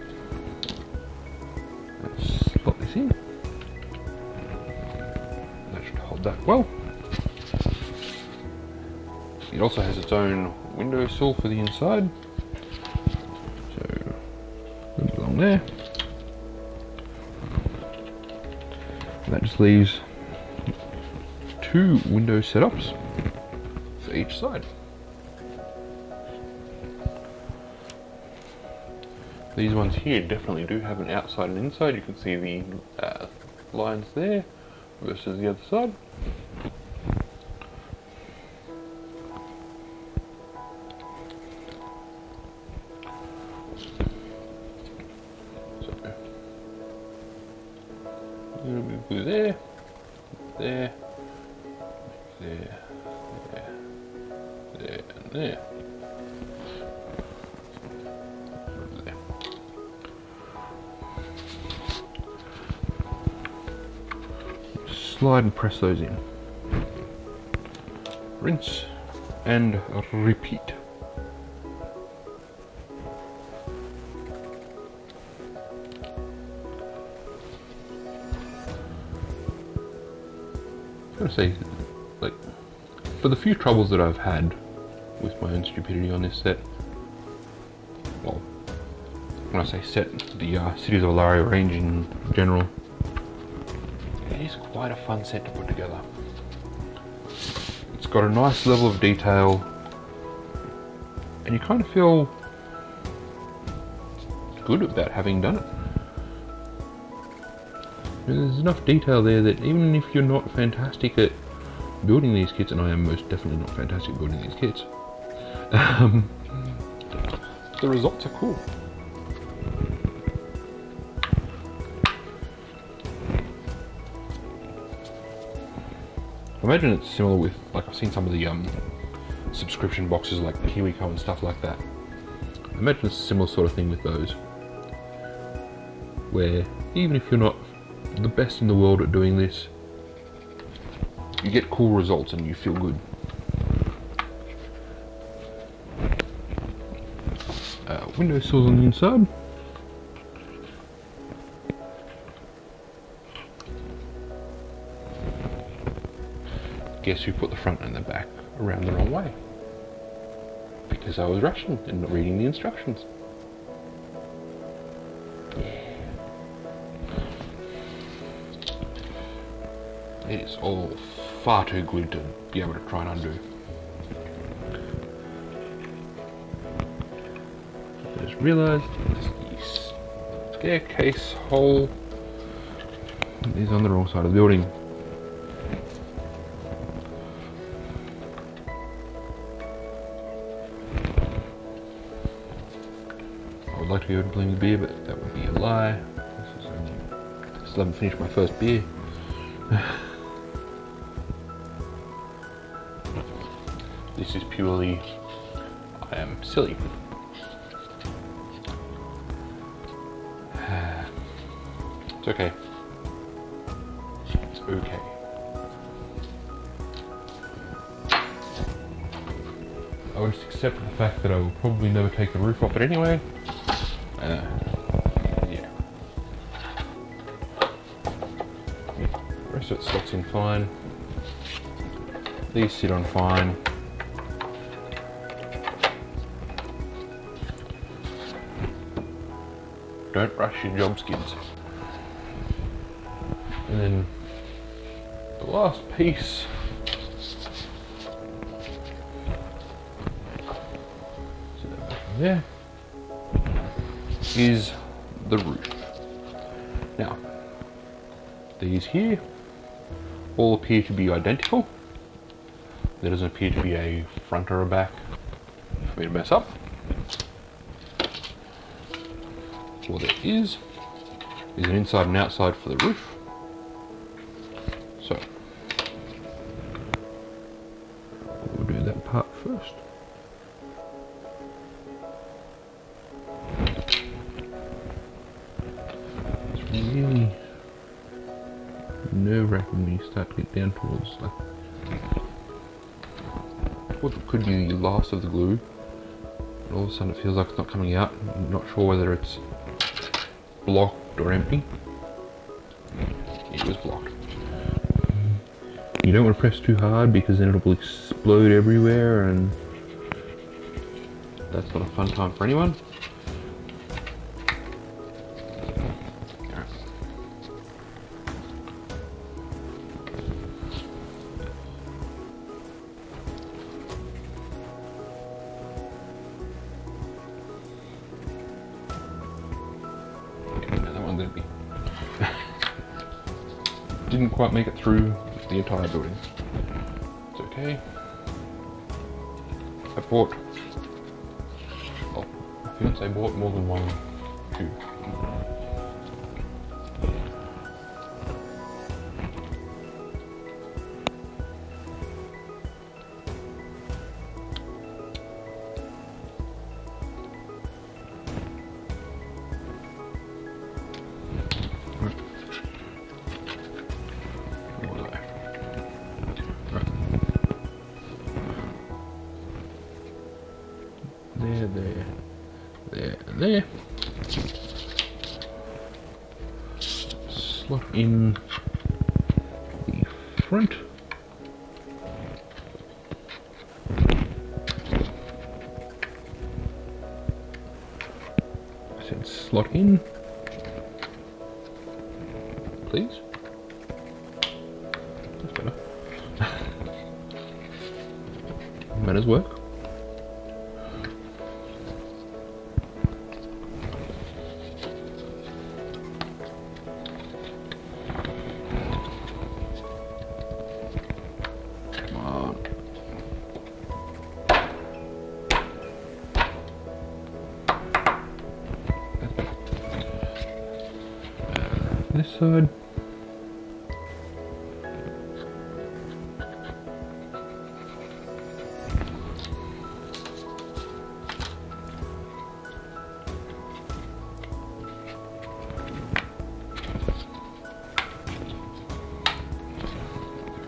Let's slot this in. That should hold that well. It also has its own windowsill for the inside. So a little bit along there. And that just leaves 2 window setups for each side. These ones here definitely do have an outside and inside. You can see the lines there versus the other side. So, a little bit of glue there, there. There, there, there. There. Slide and press those in. Rinse and repeat. I was gonna say, like, for the few troubles that I've had with my own stupidity on this set, well, when I say set, the Cities of Elaria range in general, it is quite a fun set to put together. It's got a nice level of detail, and you kind of feel good about having done it. There's enough detail there that even if you're not fantastic at building these kits, and I am most definitely not fantastic at building these kits, the results are cool. I imagine it's similar with, like, I've seen some of the subscription boxes like KiwiCo and stuff like that. I imagine it's a similar sort of thing with those, where even if you're not the best in the world at doing this, you get cool results and you feel good. Window sills on the inside. Guess who put the front and the back around the wrong way? Because I was rushing and not reading the instructions. It is all far too good to be able to try and undo. I just realised the staircase hole is on the wrong side of the building. I would like to be able to blame the beer, but that would be a lie. I still haven't finished my first beer. This is purely, I am silly. It's okay. It's okay. I would just accept the fact that I will probably never take the roof off it anyway. Yeah. The rest of it slots in fine. These sit on fine. Don't rush your job, skids. And then the last piece there is the roof. Now, these here all appear to be identical. There doesn't appear to be a front or a back for me to mess up. What there is an inside and outside for the roof. So we'll do that part first. It's really nerve-wracking when you start to get down towards like what could be the last of the glue, and all of a sudden it feels like it's not coming out. I'm not sure whether it's blocked or empty. It was blocked. You don't want to press too hard because then it will explode everywhere, and that's not a fun time for anyone. Didn't quite make it through the entire building. It's okay. I bought, well, my fiance bought more than one tube. there, and there. Slot in the front. I said slot in, please. That's better. Manners work. This side.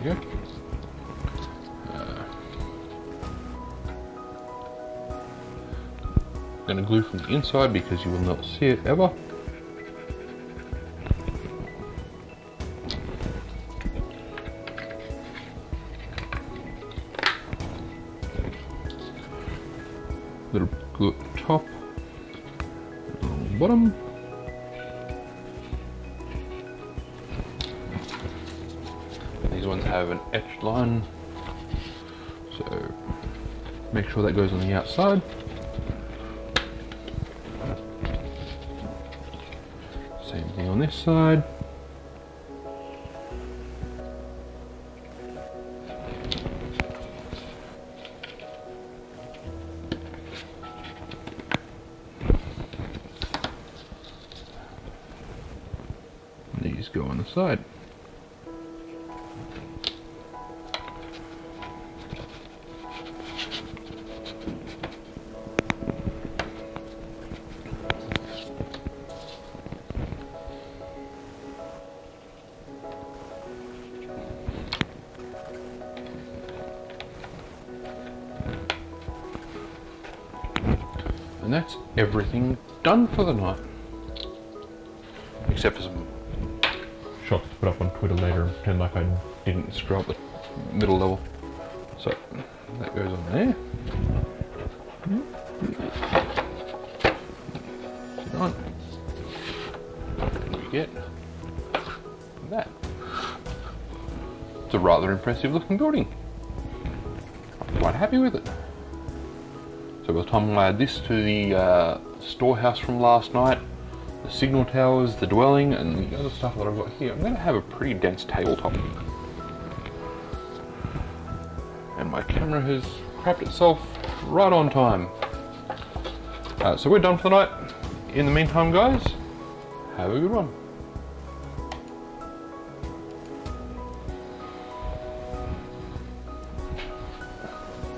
There we go. I'm going to glue from the inside because you will not see it ever. Little glue at the top, along the bottom. These ones have an etched line, so make sure that goes on the outside. Same thing on this side. These go on the side. And that's everything done for the night. Except for some shots to put up on Twitter later and pretend like I didn't screw up the middle level. So that goes on there. Sit on. And you get that. It's a rather impressive looking building. I'm quite happy with it. So by the time I add this to the storehouse from last night, the signal towers, the dwelling, and the other stuff that I've got here, I'm going to have a pretty dense tabletop. And my camera has crapped itself right on time. So we're done for the night. In the meantime, guys, have a good one.